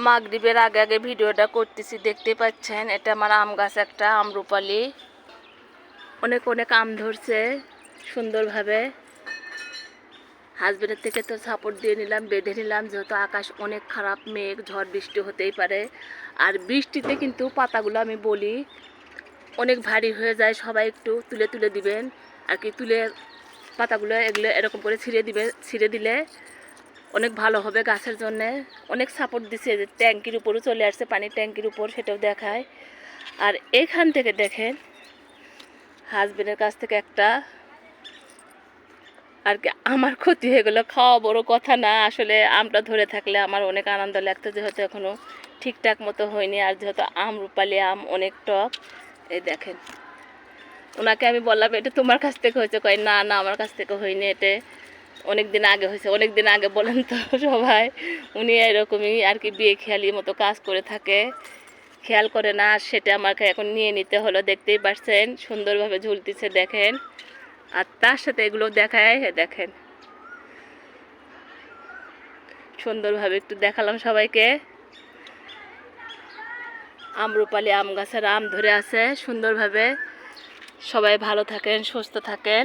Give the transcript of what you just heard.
মাগরিবের আগে আগে ভিডিওটা করতেছি, দেখতে পাচ্ছেন। এটা আমার আম গাছ, একটা আমরুপালি। অনেক অনেক আম ধরছে সুন্দরভাবে। হাজবেন্ডের থেকে তো সাপোর্ট দিয়ে নিলাম, বেঁধে নিলাম, যেহেতু আকাশ অনেক খারাপ, মেঘ ঝড় বৃষ্টি হতেই পারে। আর বৃষ্টিতে কিন্তু পাতাগুলো আমি বলি অনেক ভারী হয়ে যায়, সবাই একটু তুলে তুলে দিবেন আর কি। তুলে পাতাগুলো এগুলো এরকম করে ছিঁড়ে দিলে অনেক ভালো হবে গাছের জন্যে। অনেক সাপোর্ট দিছে, যে ট্যাঙ্কির উপরও চলে আসছে, পানির ট্যাঙ্কির উপর, সেটাও দেখায়। আর এখান থেকে দেখেন হাজবেন্ডের কাছ থেকে একটা আর কি আমার ক্ষতি হয়ে গেলো। খাওয়া বড় কথা না, আসলে আমটা ধরে থাকলে আমার অনেক আনন্দ লাগতো, যেহেতু এখনও ঠিকঠাক মতো হয়নি। আর যেহেতু আমরুপালি আম অনেক টক। এই দেখেন, ওনাকে আমি বললাম এটা তোমার কাছ থেকে হয়েছে, কয় না না আমার কাছ থেকে হয়নি, এটা অনেক দিন আগে হয়েছে। অনেক দিন আগে বলেন তো সবাই, উনি এরকমই আর কি বিয়ে খেয়ালির মতো কাজ করে থাকে, খেয়াল করে না। সেটা আমাকে এখন নিয়ে নিতে হলো। দেখতেই পাচ্ছেন সুন্দরভাবে ঝুলতেছে, দেখেন। আর তার সাথে এগুলো দেখায়, দেখেন সুন্দরভাবে একটু দেখালাম সবাইকে। আমরুপালি আম গাছের আম ধরে আছে সুন্দরভাবে। সবাই ভালো থাকেন, সুস্থ থাকেন।